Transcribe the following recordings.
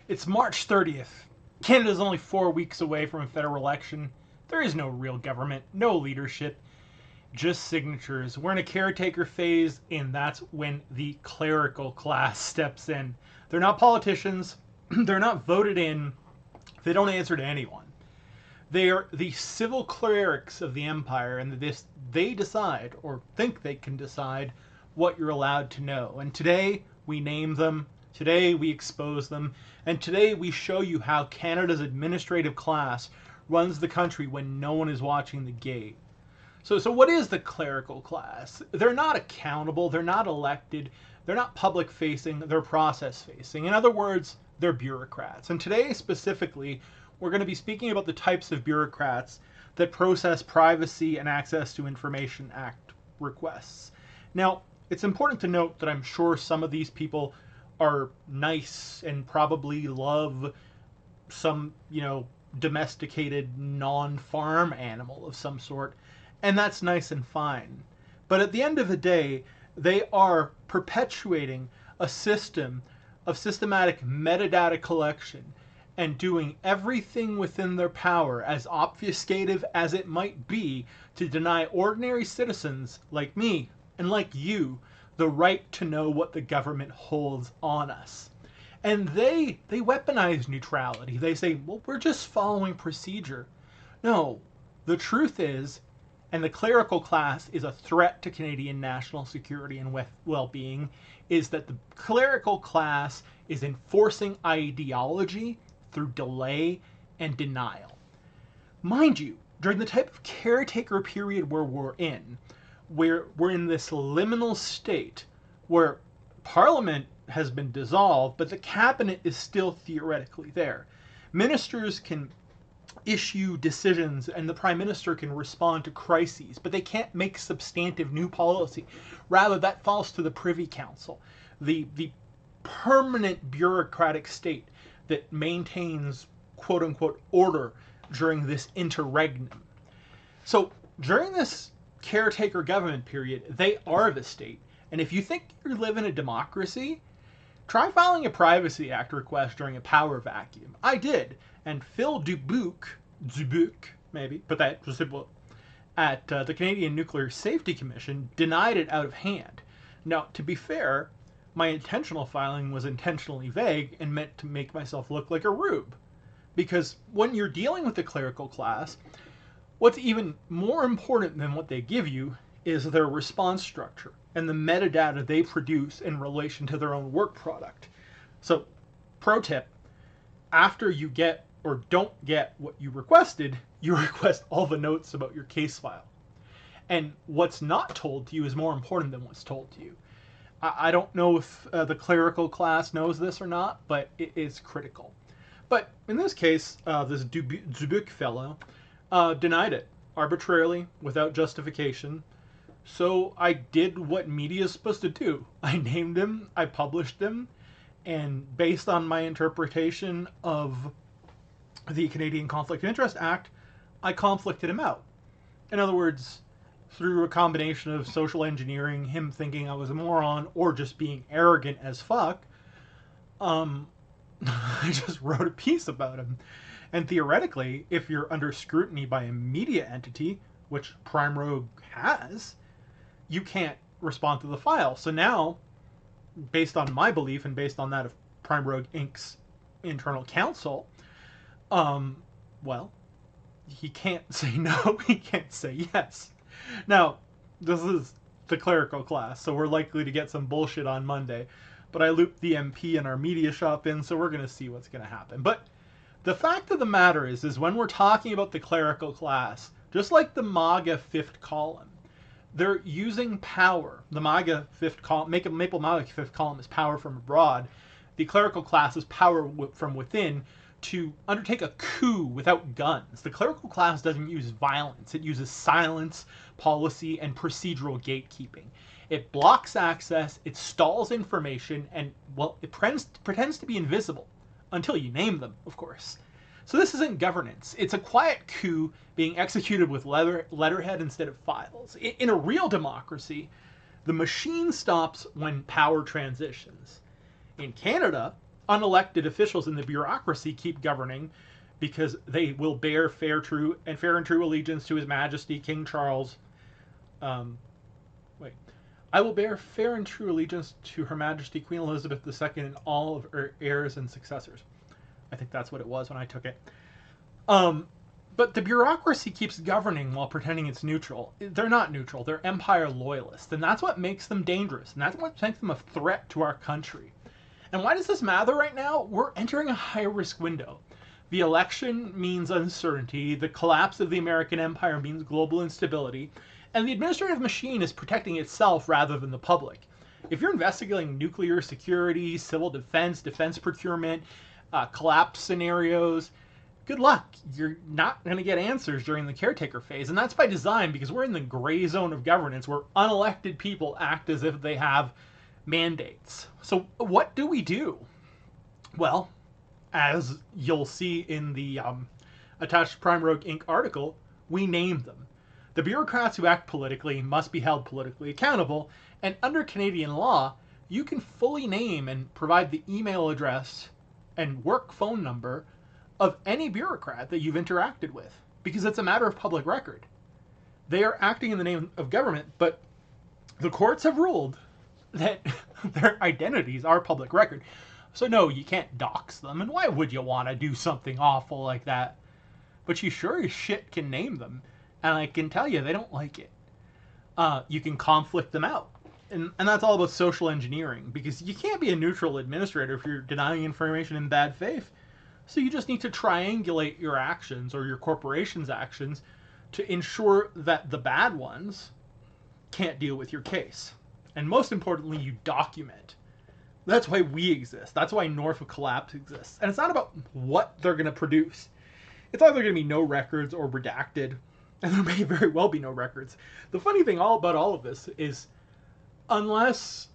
It's March 30th. Canada's only 4 weeks away from a federal election. There is no real government, no leadership, just signatures. We're in a caretaker phase, and that's when the clerical class steps in. They're not politicians, they're not voted in, they don't answer to anyone. They are the civil clerics of the empire, and they decide, or think they can decide, what you're allowed to know. And today we name them, today we expose them, and today we show you how Canada's administrative class runs the country when no one is watching the game. So what is the clerical class? They're not accountable, they're not elected, they're not public facing, they're process facing. In other words, they're bureaucrats. And today specifically, we're going to be speaking about the types of bureaucrats that process Privacy and Access to Information Act requests. Now, it's important to note that I'm sure some of these people are nice and probably love some, domesticated non-farm animal of some sort, and that's nice and fine. But at the end of the day, they are perpetuating a system of systematic metadata collection and doing everything within their power, as obfuscative as it might be, to deny ordinary citizens like me and like you the right to know what the government holds on us. And they weaponize neutrality. They say, well, we're just following procedure. No, the truth is, and the clerical class is a threat to Canadian national security and well-being, is that the clerical class is enforcing ideology through delay and denial. Mind you, during the type of caretaker period where we're in this liminal state where Parliament has been dissolved, but the cabinet is still theoretically there. Ministers can issue decisions and the prime minister can respond to crises, but they can't make substantive new policy. Rather, that falls to the Privy Council, the permanent bureaucratic state that maintains quote unquote order during this interregnum. So during this caretaker government period, they are the state. And if you think you live in a democracy, try filing a Privacy Act request during a power vacuum. I did, and Phil Dubuc, maybe, but that was simple, at the Canadian Nuclear Safety Commission denied it out of hand. Now, to be fair, my intentional filing was intentionally vague and meant to make myself look like a rube. Because when you're dealing with the clerical class, what's even more important than what they give you is their response structure and the metadata they produce in relation to their own work product. So, pro tip, after you get or don't get what you requested, you request all the notes about your case file. And what's not told to you is more important than what's told to you. I don't know if the clerical class knows this or not, but it is critical. But in this case, this Dubuc fellow denied it arbitrarily, without justification. So I did what media is supposed to do. I named him, I published him, and based on my interpretation of the Canadian Conflict of Interest Act, I conflicted him out. In other words, through a combination of social engineering, him thinking I was a moron, or just being arrogant as fuck, I just wrote a piece about him. And theoretically, if you're under scrutiny by a media entity, which Prime Rogue has, you can't respond to the file. So now, based on my belief and based on that of Prime Rogue Inc.'s internal counsel, well, he can't say no, he can't say yes. Now, this is the clerical class, so we're likely to get some bullshit on Monday. But I looped the MP and our media shop in, so we're going to see what's going to happen. But the fact of the matter is when we're talking about the clerical class, just like the MAGA fifth column, they're using power. The MAGA fifth column, Maple MAGA fifth column is power from abroad. The clerical class is power from within to undertake a coup without guns. The clerical class doesn't use violence. It uses silence, policy, and procedural gatekeeping. It blocks access, it stalls information, and, well, it pretends to be invisible. Until you name them, of course. So this isn't governance. It's a quiet coup being executed with letterhead instead of files. In a real democracy, the machine stops when power transitions. In Canada, unelected officials in the bureaucracy keep governing because they will bear fair and true allegiance to His Majesty King Charles. Um, wait, I will bear fair and true allegiance to Her Majesty Queen Elizabeth II and all of her heirs and successors. I think that's what it was when I took it. But the bureaucracy keeps governing while pretending it's neutral. They're not neutral. They're empire loyalists, and that's what makes them dangerous, and that's what makes them a threat to our country. And why does this matter right now? We're entering a high-risk window. The election means uncertainty, the collapse of the American empire means global instability, and the administrative machine is protecting itself rather than the public. If you're investigating nuclear security, civil defense, defense procurement, collapse scenarios, good luck. You're not going to get answers during the caretaker phase. And that's by design, because we're in the gray zone of governance where unelected people act as if they have mandates. So what do we do? Well, as you'll see in the attached Prime Rogue Inc. article, we name them. The bureaucrats who act politically must be held politically accountable, and under Canadian law, you can fully name and provide the email address and work phone number of any bureaucrat that you've interacted with, because it's a matter of public record. They are acting in the name of government, but the courts have ruled that their identities are public record. So no, you can't dox them, and why would you want to do something awful like that? But you sure as shit can name them, and I can tell you they don't like it. You can conflict them out. And that's all about social engineering, because you can't be a neutral administrator if you're denying information in bad faith. So you just need to triangulate your actions or your corporation's actions to ensure that the bad ones can't deal with your case. And most importantly, you document. That's why we exist. That's why Norfolk Collapse exists. And it's not about what they're going to produce. It's either going to be no records or redacted. And there may very well be no records. The funny thing about all of this is, unless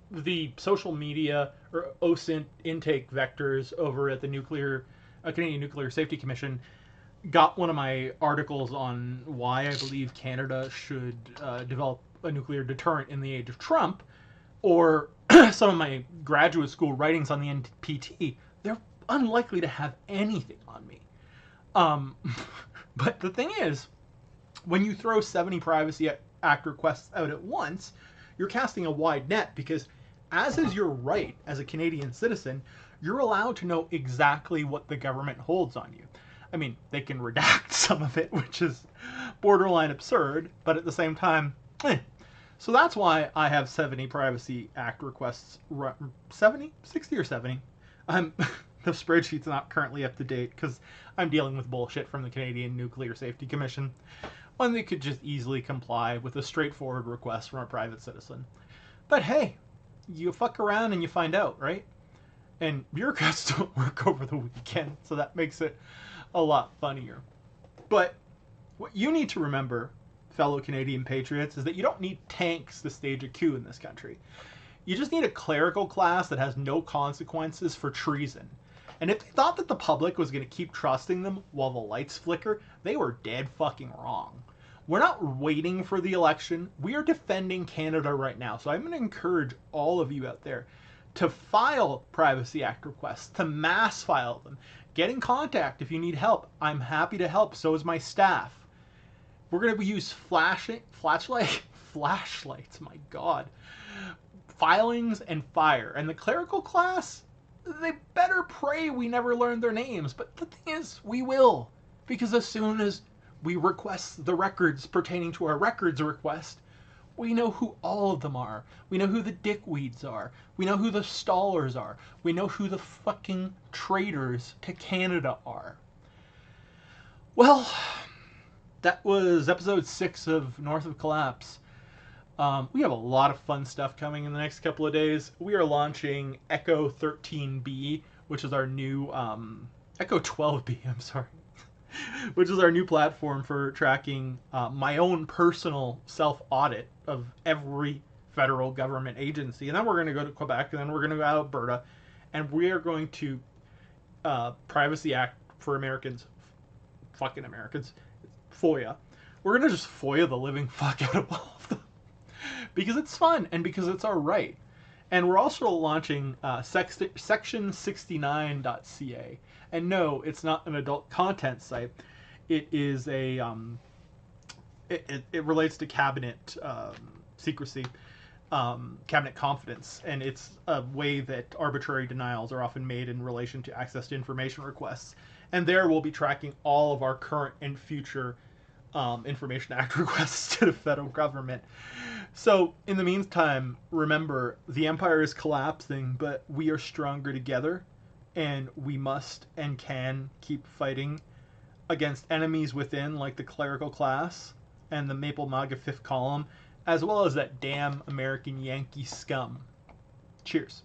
the social media or OSINT intake vectors over at the Canadian Nuclear Safety Commission got one of my articles on why I believe Canada should develop a nuclear deterrent in the age of Trump, or some of my graduate school writings on the NPT, they're unlikely to have anything on me. But the thing is, when you throw 70 Privacy Act requests out at once, you're casting a wide net, because as is your right as a Canadian citizen, you're allowed to know exactly what the government holds on you. I mean, they can redact some of it, which is borderline absurd, but at the same time, So that's why I have 70 Privacy Act requests. 70? 60 or 70? The spreadsheet's not currently up to date because I'm dealing with bullshit from the Canadian Nuclear Safety Commission, when they could just easily comply with a straightforward request from a private citizen. But hey, you fuck around and you find out, right? And bureaucrats don't work over the weekend, so that makes it a lot funnier. But what you need to remember, fellow Canadian patriots, is that you don't need tanks to stage a coup in this country. You just need a clerical class that has no consequences for treason. And if they thought that the public was going to keep trusting them while the lights flicker, they were dead fucking wrong. We're not waiting for the election. We are defending Canada right now. So I'm going to encourage all of you out there to file Privacy Act requests, to mass file them. Get in contact if you need help. I'm happy to help. So is my staff. We're going to use flashlights, my God. Filings and fire. And the clerical class, they better pray we never learn their names. But the thing is, we will. Because as soon as we request the records pertaining to our records request, we know who all of them are. We know who the dickweeds are. We know who the stallers are. We know who the fucking traitors to Canada are. Well, that was episode 6 of North of Collapse. We have a lot of fun stuff coming in the next couple of days. We are launching Echo 13B, which is our new Echo 12B, I'm sorry. Which is our new platform for tracking my own personal self-audit of every federal government agency. And then we're going to go to Quebec, and then we're going to go to Alberta, and we are going to Privacy Act for Americans, fucking Americans, FOIA. We're going to just FOIA the living fuck out of all of them. Because it's fun, and because it's our right. And we're also launching section69.ca. And no, it's not an adult content site. It is a it relates to cabinet secrecy, cabinet confidence, and it's a way that arbitrary denials are often made in relation to access to information requests. And there we'll be tracking all of our current and future Information Act requests to the federal government. So, in the meantime, remember, the empire is collapsing, but we are stronger together, and we must and can keep fighting against enemies within, like the clerical class and the Maple MAGA fifth column, as well as that damn American Yankee scum. Cheers.